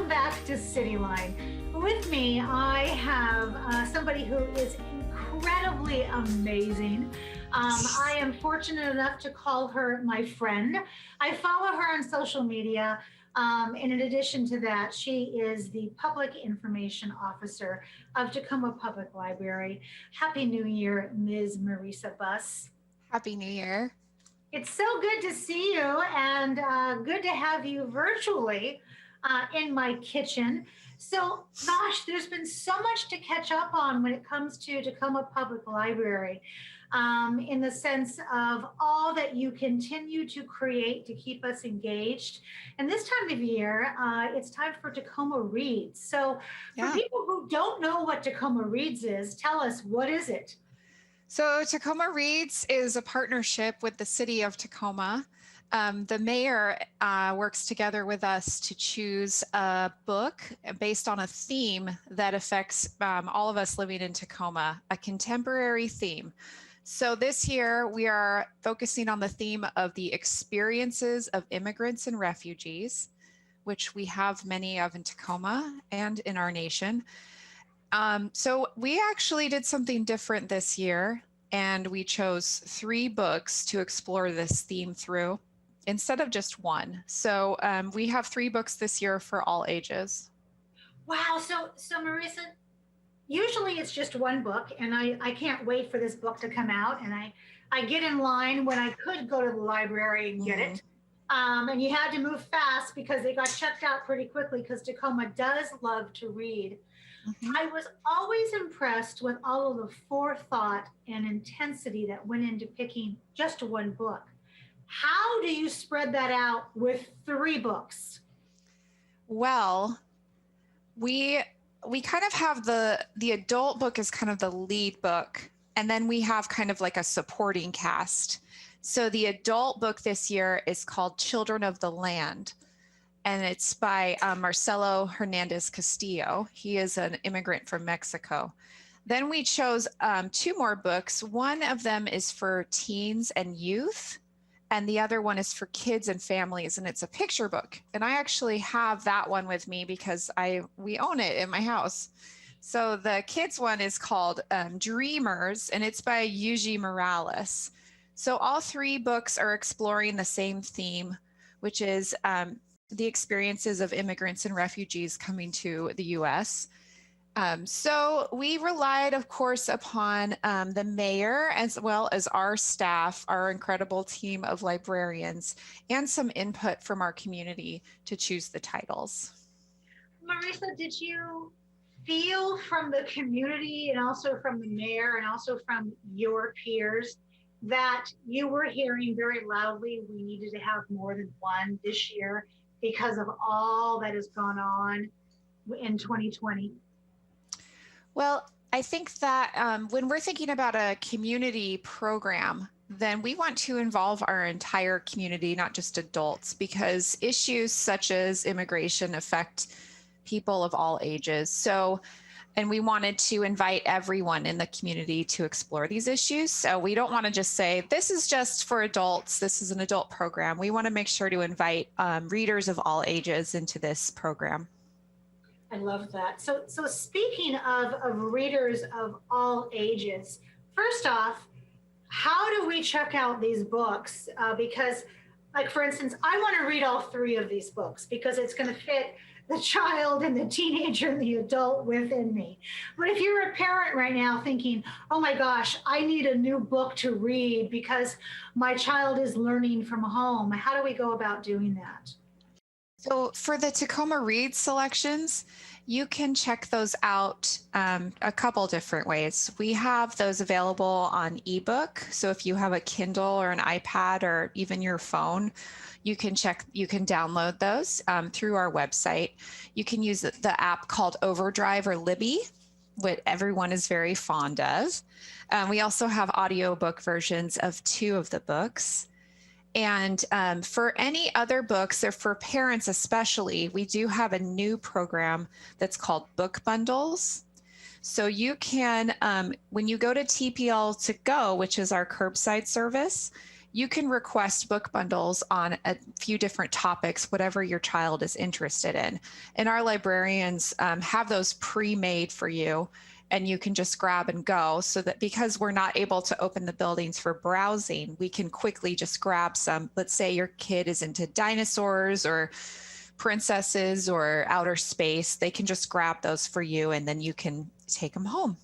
Welcome back to Cityline. With me, I have somebody who is incredibly amazing. I am fortunate enough to call her my friend. I follow her on social media. And in addition to that, she is the Public Information Officer of Tacoma Public Library. Happy New Year, Ms. Mariesa Bus. Happy New Year. It's so good to see you and good to have you virtually in my kitchen. So, gosh, there's been so much to catch up on when it comes to Tacoma Public Library, in the sense of all that you continue to create to keep us engaged. And this time of year, it's time for Tacoma Reads. So for people who don't know what Tacoma Reads is, tell us, what is it? So Tacoma Reads is a partnership with the city of Tacoma. The mayor works together with us to choose a book based on a theme that affects all of us living in Tacoma, a contemporary theme. So this year we are focusing on the theme of the experiences of immigrants and refugees, which we have many of in Tacoma and in our nation. So we actually did something different this year, and we chose 3 books to explore this theme through instead of just one. So we have 3 books this year for all ages. Wow. So Mariesa, usually it's just one book, and I can't wait for this book to come out. And I get in line when I could go to the library and get it. And you had to move fast because they got checked out pretty quickly because Tacoma does love to read. I was always impressed with all of the forethought and intensity that went into picking just one book. How do you spread that out with 3 books? Well, we kind of have the adult book is kind of the lead book, and then we have kind of like a supporting cast. So the adult book this year is called Children of the Land, and it's by Marcelo Hernandez Castillo. He is an immigrant from Mexico. Then we chose 2 more books. One of them is for teens and youth, and the other one is for kids and families, and it's a picture book. And I actually have that one with me because we own it in my house. So the kids one is called Dreamers, and it's by Yuyi Morales. So all 3 books are exploring the same theme, which is the experiences of immigrants and refugees coming to the U.S. So we relied, of course, upon the mayor as well as our staff, our incredible team of librarians, and some input from our community to choose the titles. Mariesa, did you feel from the community and also from the mayor and also from your peers that you were hearing very loudly we needed to have more than one this year because of all that has gone on in 2020? Well, I think that when we're thinking about a community program, then we want to involve our entire community, not just adults, because issues such as immigration affect people of all ages. So, and we wanted to invite everyone in the community to explore these issues. So we don't want to just say, this is just for adults, this is an adult program. We want to make sure to invite readers of all ages into this program. I love that. So speaking of readers of all ages, first off, how do we check out these books? Because, like, for instance, I want to read all 3 of these books because it's going to fit the child and the teenager and the adult within me. But if you're a parent right now thinking, oh my gosh, I need a new book to read because my child is learning from home, how do we go about doing that? So for the Tacoma Reads selections, you can check those out a couple different ways. We have those available on ebook. So if you have a Kindle or an iPad or even your phone, you can download those through our website. You can use the app called Overdrive or Libby, what everyone is very fond of. We also have audiobook versions of 2 of the books. And for any other books, or for parents especially, we do have a new program that's called Book Bundles. So you can, when you go to TPL to Go, which is our curbside service, you can request book bundles on a few different topics, whatever your child is interested in. And our librarians have those pre-made for you, and you can just grab and go, so that because we're not able to open the buildings for browsing, we can quickly just grab some. Let's say your kid is into dinosaurs or princesses or outer space, they can just grab those for you, and then you can take them home.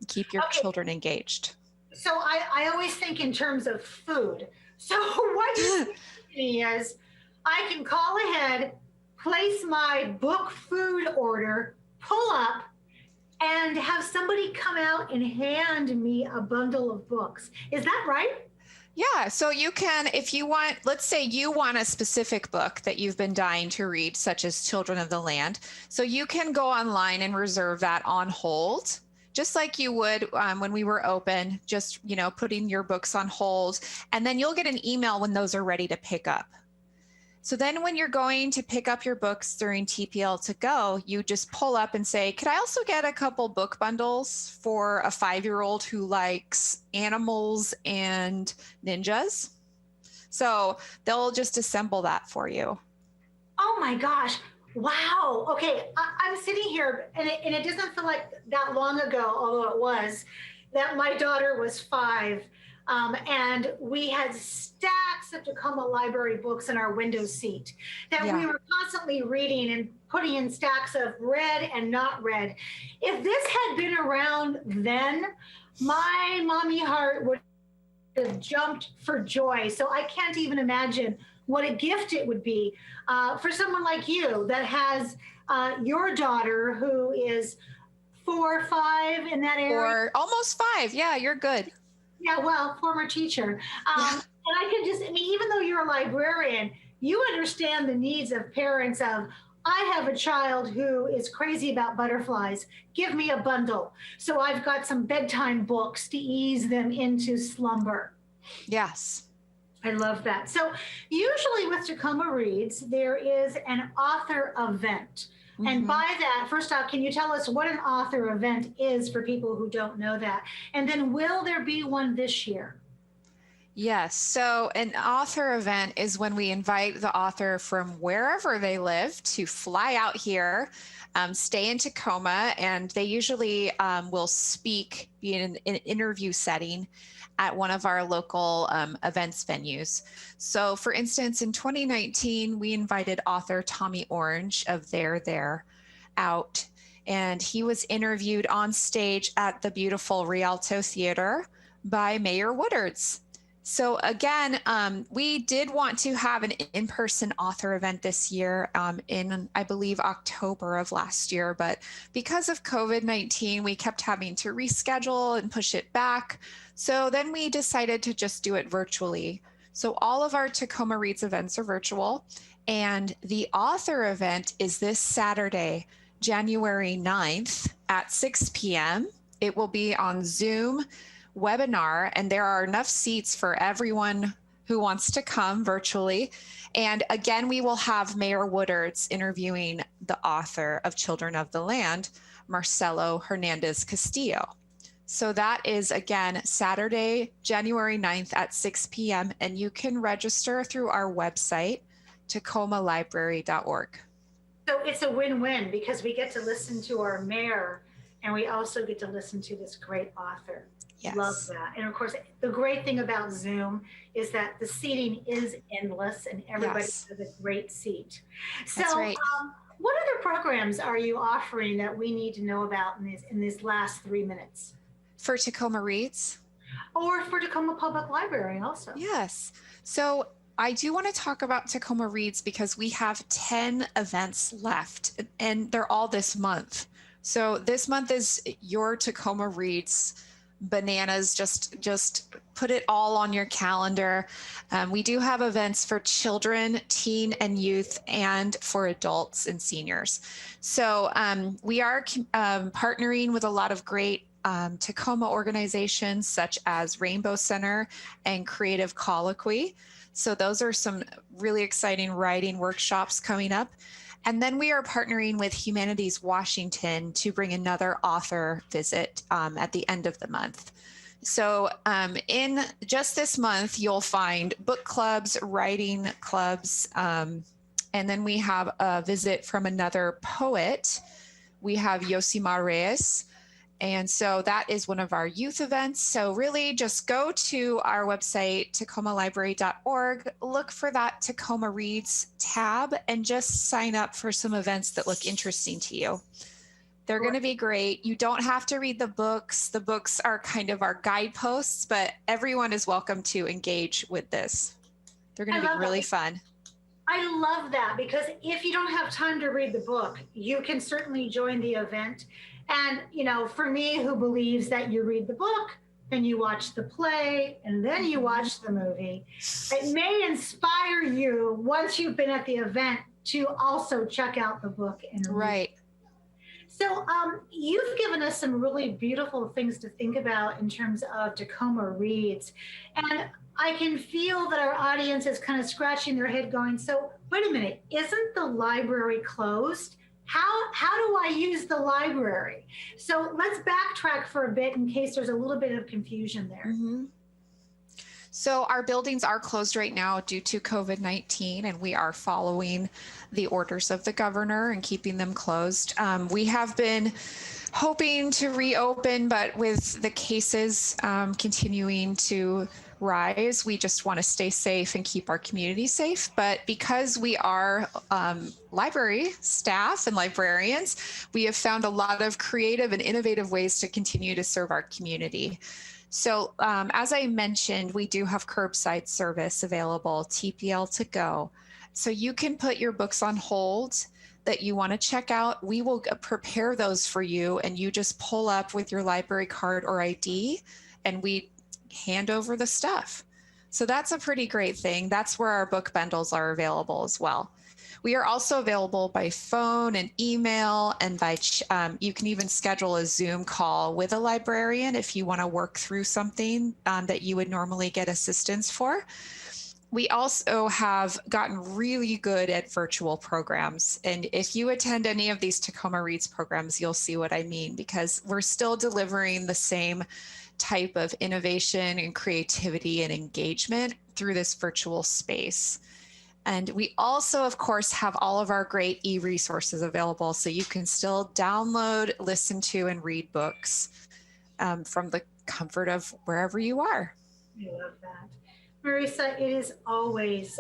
Keep your children engaged. So I always think in terms of food. So what you're thinking is I can call ahead, place my book food order, pull up, and have somebody come out and hand me a bundle of books. Is that right? Yeah, so you can, if you want, let's say you want a specific book that you've been dying to read, such as Children of the Land. So you can go online and reserve that on hold, just like you would when we were open, just, putting your books on hold. And then you'll get an email when those are ready to pick up. So then when you're going to pick up your books during TPL to go, you just pull up and say, could I also get a couple book bundles for a 5-year-old who likes animals and ninjas? So they'll just assemble that for you. Oh my gosh. Wow. Okay. I'm sitting here and it doesn't feel like that long ago, although it was, that my daughter was 5. And we had stacks of Tacoma Library books in our window seat that we were constantly reading and putting in stacks of read and not read. If this had been around then, my mommy heart would have jumped for joy. So I can't even imagine what a gift it would be for someone like you that has your daughter who is 4 or 5 in that area. Or almost 5. Yeah, you're good. Yeah, well, former teacher. And I can just, even though you're a librarian, you understand the needs of parents of, I have a child who is crazy about butterflies. Give me a bundle. So I've got some bedtime books to ease them into slumber. Yes. I love that. So usually with Tacoma Reads, there is an author event. And by that, first off, can you tell us what an author event is for people who don't know that? And then will there be one this year? Yes. So an author event is when we invite the author from wherever they live to fly out here, stay in Tacoma, and they usually will speak, be in an interview setting at one of our local events venues. So for instance, in 2019, we invited author Tommy Orange of There out, and he was interviewed on stage at the beautiful Rialto Theater by Mayor Woodards. So again, we did want to have an in-person author event this year in, I believe, October of last year. But because of COVID-19, we kept having to reschedule and push it back. So then we decided to just do it virtually. So all of our Tacoma Reads events are virtual. And the author event is this Saturday, January 9th at 6 p.m. It will be on Zoom webinar, and there are enough seats for everyone who wants to come virtually. And again, we will have Mayor Woodards interviewing the author of Children of the Land, Marcelo Hernandez Castillo. So that is, again, Saturday, January 9th at 6 p.m. And you can register through our website, tacomalibrary.org. So it's a win-win because we get to listen to our mayor and we also get to listen to this great author. Yes. Love that. And of course, the great thing about Zoom is that the seating is endless and everybody has a great seat. So That's right. What other programs are you offering that we need to know about in these last 3 minutes? For Tacoma Reads? Or for Tacoma Public Library also. Yes. So I do want to talk about Tacoma Reads because we have 10 events left and they're all this month. So this month is your Tacoma Reads bananas. Just put it all on your calendar. We do have events for children, teen and youth, and for adults and seniors. So we are partnering with a lot of great Tacoma organizations such as Rainbow Center and Creative Colloquy. So those are some really exciting writing workshops coming up. And then we are partnering with Humanities Washington to bring another author visit at the end of the month. So in just this month, you'll find book clubs, writing clubs, and then we have a visit from another poet. We have Yuyi Morales. And so that is one of our youth events. So really just go to our website, tacomalibrary.org, look for that Tacoma Reads tab, and just sign up for some events that look interesting to you. They're going to be great. You don't have to read the books. The books are kind of our guideposts, but everyone is welcome to engage with this. They're going to be really fun. I love that, because if you don't have time to read the book, you can certainly join the event. And, you know, for me, who believes that you read the book, then you watch the play, and then you watch the movie, it may inspire you once you've been at the event to also check out the book and read. Right. So you've given us some really beautiful things to think about in terms of Tacoma Reads. And I can feel that our audience is kind of scratching their head going, so wait a minute, isn't the library closed? How do I use the library? So let's backtrack for a bit in case there's a little bit of confusion there. Mm-hmm. So our buildings are closed right now due to COVID-19, and we are following the orders of the governor and keeping them closed. We have been hoping to reopen, but with the cases continuing to rise, we just want to stay safe and keep our community safe. But because we are library staff and librarians, we have found a lot of creative and innovative ways to continue to serve our community. So as I mentioned, we do have curbside service available, TPL to go. So you can put your books on hold that you want to check out. We will prepare those for you, and you just pull up with your library card or ID, and we hand over the stuff. So that's a pretty great thing. That's where our book bundles are available as well. We are also available by phone and email, and by you can even schedule a Zoom call with a librarian if you want to work through something that you would normally get assistance for. We also have gotten really good at virtual programs. And if you attend any of these Tacoma Reads programs, you'll see what I mean, because we're still delivering the same type of innovation and creativity and engagement through this virtual space. And we also, of course, have all of our great e-resources available, so you can still download, listen to, and read books from the comfort of wherever you are. I love that. Mariesa, it is always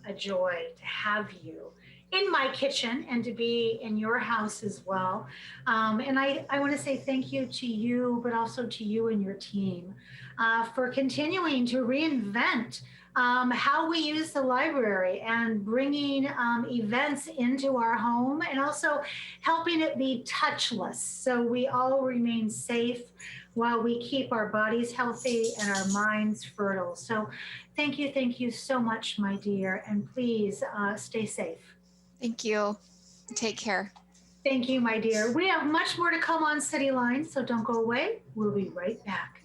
a joy to have you in my kitchen and to be in your house as well. And I want to say thank you to you, but also to you and your team for continuing to reinvent how we use the library and bringing events into our home, and also helping it be touchless so we all remain safe while we keep our bodies healthy and our minds fertile. So thank you so much, my dear, and please stay safe. Thank you. Take care. Thank you, my dear. We have much more to come on Cityline, so don't go away. We'll be right back.